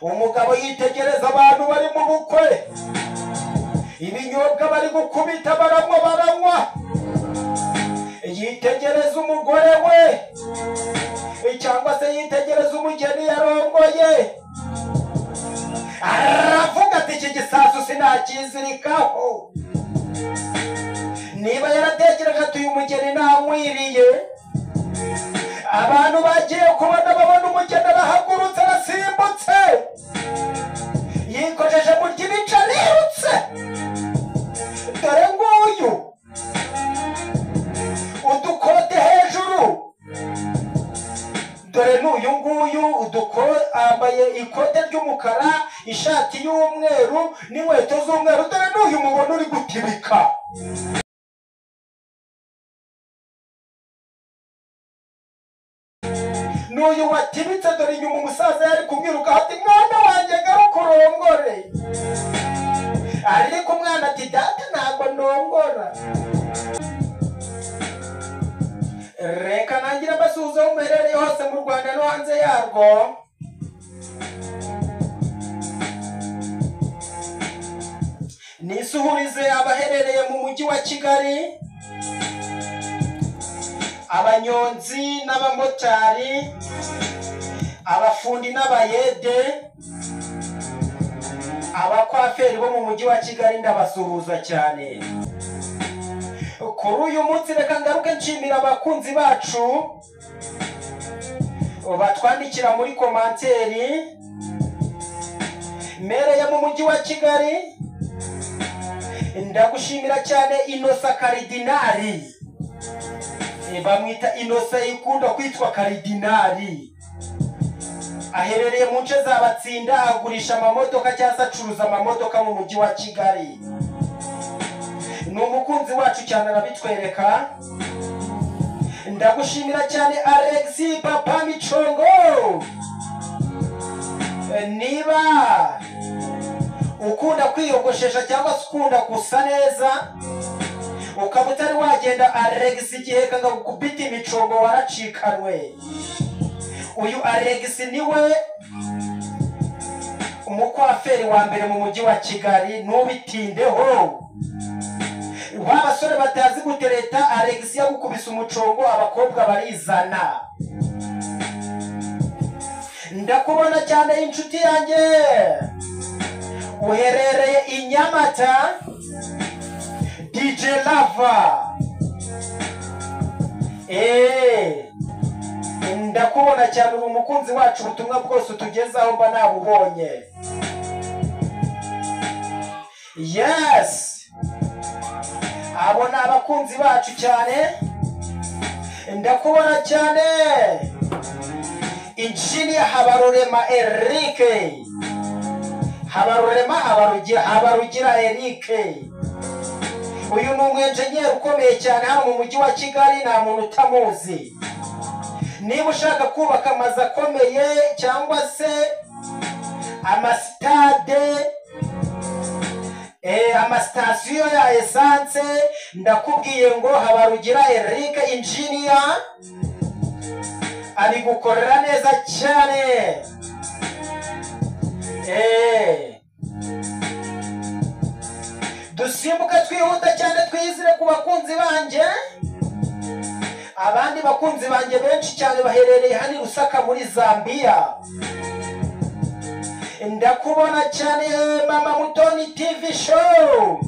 umugabo yitegereza abantu bari mu bukwe, ibinyobwa bari gukubita baranywa, yitegereza umugore we cyangwa se yitegereza umugeni yarongoye, aravuga ati iki gisasu sinakizirikaho. Niba yaratekereje ati uyu mugeni namwiriye, abantu bagiye kubona babona umugeni arahagurutse arasimbutse, yikojeje mu ry'ibica nirutse. Dore nguyu udukote hejuru, dore n'uyu nguyu ambaye ikote ry'umukara, ishati y'umweru n'inkweto z'umweru, dore n'uyu mubona uri gutibika. N'uyu watibitse, dore inyuma umusaza yari kumwiruka ati mwana wanjye garuka urongore, ariko umwana ati data ntabwo ndongora. Reka nangire mbasuhuze aho muherereye hose mu Rwanda no hanze yarwo. Nisuhurize abaherereye mu mujyi wa Kigali, abanyonzi n'abamotari, abafundi n'abayede, abakwaferi bo mu mujyi wa Kigali ndabasuhuza cyane. Kuri uyu munsi reka ngaruke nshimira abakunzi bacu batwandikira muri komanteri. Mereye mu mujyi wa Kigali, ndagushimira cyane Innocent Karidinari, bamwita Innocent ikunda kwitwa Karidinari, aherereye mu nce za Batsinda, agurisha amamodoka cyangwa acuruza amamodoka mu mujyi wa Kigali. Ni umukunzi wacu cyane arabitwereka. Ndagushimira cyane Alexi Papa Michongo, niba ukunda kwiyogoshesha cyangwa se ukunda gusa neza ukaba utari wagenda Alex igihe kanga gukubita imicongo waracikanwe. Uyu Alex niwe umukwaferi wa mbere mu mujyi wa Kigali, nubitindeho. Wabasore batazi gutereta, Alex yagukubisa umucongo abakobwa barizana. Ndakubona cyane inshuti yanjye uherereye i Nyamata, DJ Lava. Ndakubona cyane, uri umukunzi wacu, ubutumwa bwose utugezaho mba nabubonye. Yes, abo ni abakunzi bacu cyane. Ndakubona cyane Engineer Habarurema Eric, Habarugira Eric. Uyu ni umwenjenyeri ukomeye cyane hano mu mujyi wa Kigali, nta muntu utamuzi. Niba ushaka kubaka amazu akomeye cyangwa se amasitade, amasitasiyo ya esanse, ndakubwiye ngo Habarugira Eric Engineer ari gukorera neza cyane. Dusimbuka twihuta cyane twizire ku bakunzi banje. Abandi bakunzi banje benshi cyane baherereye hano Lusaka muri Zambia. Ndakubona cyane Mama Mutoni TV show,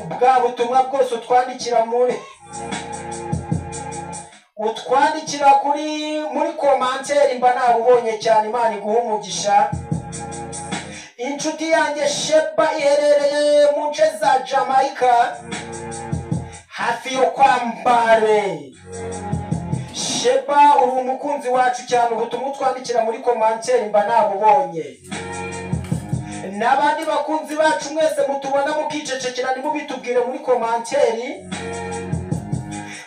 bwa butumwa bwose utwandikira muri komanteri mba nabubonye cyane. Imana iguhe umugisha. Inshuti yanjye Sheba iherereye mu nce za Jamaica hafi yo kwambare. Sheba uri umukunzi wacu cyane, ubutumwa utwandikira muri komanteri mba nabubonye. N'abandi bakunzi bacu mwese mutubona mukicecekera nimubitubwire muri komanteri.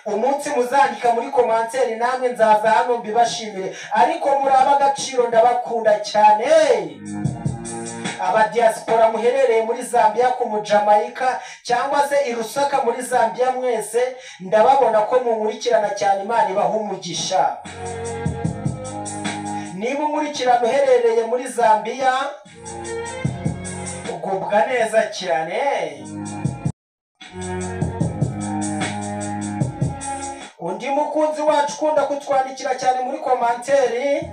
Umunsi muzandika muri komanteri namwe nzaza hano mbibashimire, ariko muraba agaciro ndabakunda cyane. Abadiaspora muherereye muri Zambia ku mu Jamaica cyangwa se i Lusaka muri Zambia, mwese ndababona ko munkurikirana cyane. Imana ibahe umugisha. niba umurikirano uherereye muri Zambia ugubwa neza cyane. Undi mukunzi wacu ukunda kutwandikira cyane muri komanteri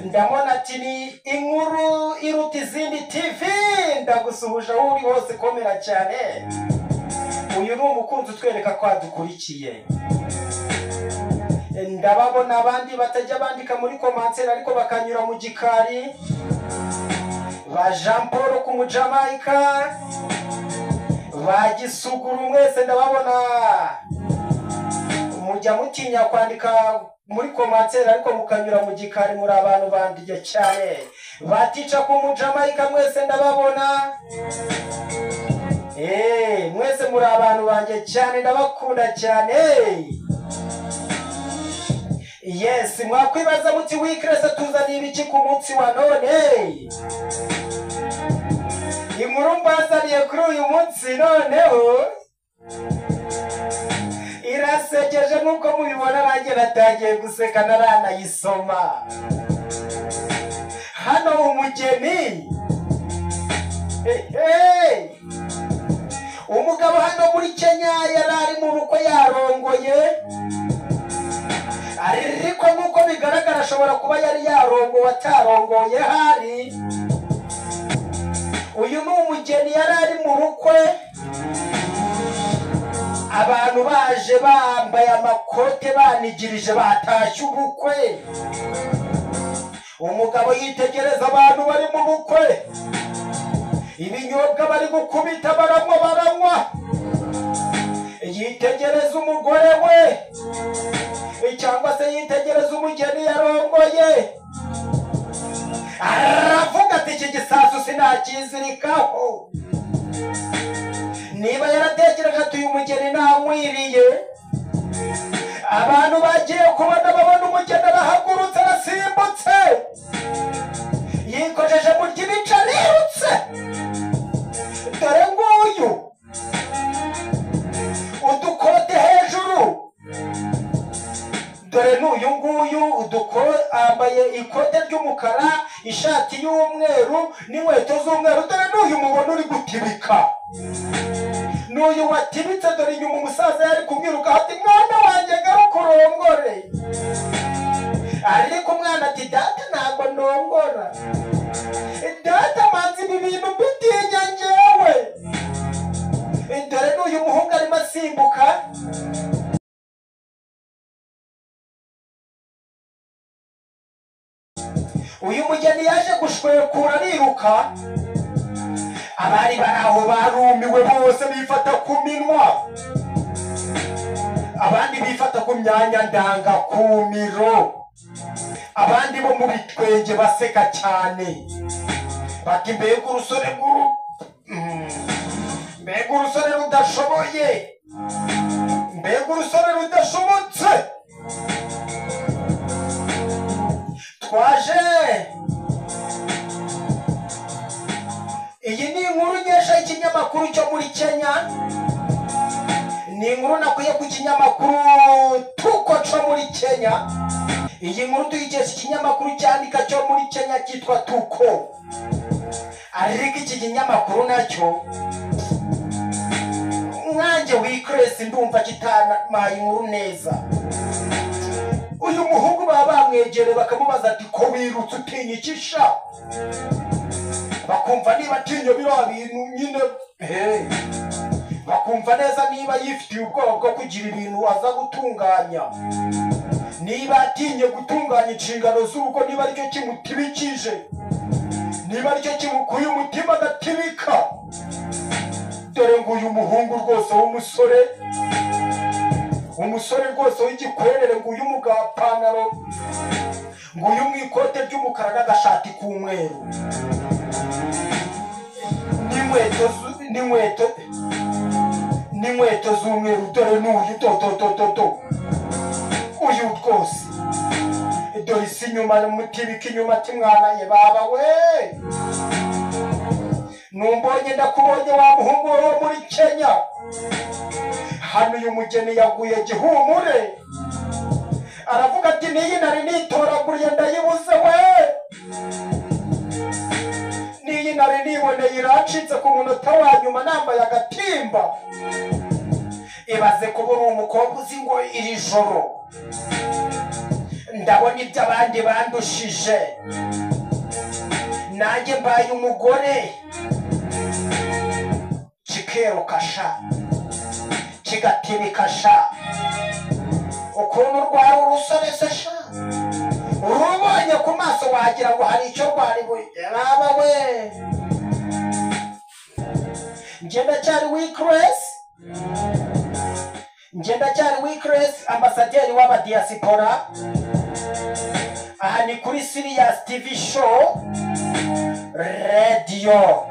ndamona ati ni inkuru iruta izindi TV, ndagusuhuje aho uri hose, komera cyane. Uyu ni umukunzi utwereka ko adukurikiye. Ndababona abandi batajya bandika muri komanteri ariko bakanyura mu gikari, ba Jean Paul ku Mujamaika, ba Gisuguru, mwese ndababona mujya mutinya kwandika muri komanteri ariko mukanyura mu gikari, muri abantu bandiye cyane. Batica ku Mujamaika mwese ndababona, mwese muri abantu banjye cyane, ndabakunda cyane. Yes, mwakwibaza muti Wikrese tuzaniye ibiki ku munsi wa none? Inkuru mbazaniye kuri uyu munsi noneho irasekeje nk'uko mubibona, nanjye natangiye guseka naranayisoma. Hano umugeni, umugabo hano muri Kenya yari ari mu bukwe yarongoye, ariko nk'uko bigaragara ashobora kuba yari yarongowe atarongoye hari. Uyu ni umugeni yari ari mu bukwe, abantu baje bambaye amakote banigirije batashye ubukwe. Umugabo yitegereza abantu bari mu bukwe, ibinyobwa bari gukubita baranywa, yitegereza umugore we cyangwa se yitegereza umugeni yarongoye, aravuga ati iki gisasu sinakizirikaho. Niba yaratekereje ati uyu mugeni namwiriye, abantu bagiye kubona babona umugeni arahagurutse arasimbutse, yikojeje mu ry'ibica aributse. Dore nguyu udukote hejuru, dore n'uyu nguyu ambaye ikote ry'umukara, ishati y'umweru n'inkweto z'umweru. Dore n'uyu mubona uri gutibika, n'uyu watibitse. Dore inyuma umusaza yari kumwiruka ati mwana wanjye garuka urongore, ariko umwana ati data ntabwo ndongora, data manzi ibi bintu mbitinya njyewe. Dore n'uyu muhungu arimo asimbuka, uyu mugeni yaje gushwekura ariruka. Abari baraho barumiwe bose bifata ku minwa, abandi bifata ku myanya ndangakumiro, abandi bo mu bitwenge baseka cyane bati mbega urusore mbega urusore rudashoboye, mbega urusore rudashobotse. Twaje iyi ni inkuru nyesha y'ikinyamakuru cyo muri Kenya, ni inkuru nakuye ku kinyamakuru Tuko cyo muri Kenya. Iyi nkuru tuyikesha ikinyamakuru cyandika cyo muri Kenya cyitwa Tuko, ariko iki kinyamakuru nacyo mwanjye Wikrese ndumva kitamaye inkuru neza. Uyu muhungu baba bamwegere bakamubaza ati ko wirutse utinyikisha, bakumva niba atinyo biriya bintu nyine, bakumva neza niba yifitiye ubwoba bwo kugira ibintu aza gutunganya, niba atinye gutunganya inshingano z'urugo, niba aricyo kimutibikije, niba aricyo kimukuye umutima agatibika. Dore ngo uyu muhungu rwose w'umusore, umusore rwose w'igikwerere, ngo uyu mugapantaro, ngo uyu mwikote ry'umukara n'agashati k'umweru n'inkweto z'umweru. Dore n'uyu toto uyu rwose, dore isi inyuma mutibika inyuma ati mwana ye baba we, numbonye ndakubonye wa muhungu wo muri Kenya. Hano uyu mugeni yaguye gihumure, aravuga ati niyi nari nitoraguriye ndayibuze we, niyi nari niboneye iracitse ku munota wa nyuma nambaye agatimba. Ibaze kuba uri umukobwa uzi ngo iri joro ndabona ibyo abandi bandushije, nanjye mbaye umugore, kikeruka kigatibika ukuntu rwari urusore se sha, urubonye ku maso wagira ngo hari icyo rwari baba we. Ngenda cyari Weakress ambasaderi w'abadiaspora. Aha ni kuri Sirius TV show radio.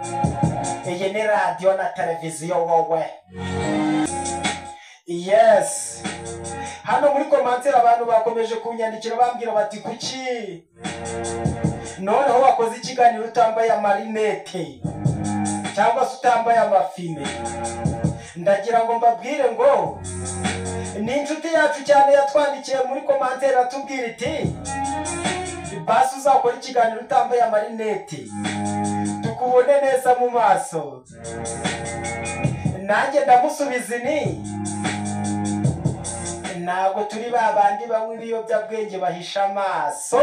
Iyi ni radio na televiziyo wowe. Yes. Hano muri commentaire abantu bakomeje kunyandikira bambwira bati kuki noneho wakoze ikiganiro utambaye amarinete cyangwa se utambaye amafime. Ndagira ngo mbabwire ngo ni inshuti yacu cyane yatwandikiye muri commentaire atubwira iti basi uzakora ikiganiro utambaye amarinete tukubone neza mu maso. Nanjye ndamusubiza ni ntabwo turi babandi banywa ibiyobyabwenge bahisha amaso.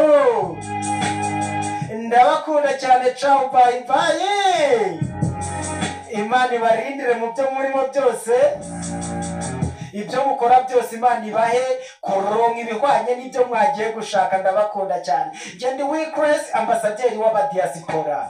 Ndabakunda cyane, ciao, bye bye. Imana ibarindire mu byo murimo byose, ibyo mukora byose Imana ibahe kuronka ibihwanye n'ibyo mwagiye gushaka. Ndabakunda cyane. Ndi Weakress ambasaderi w'abadiaspora.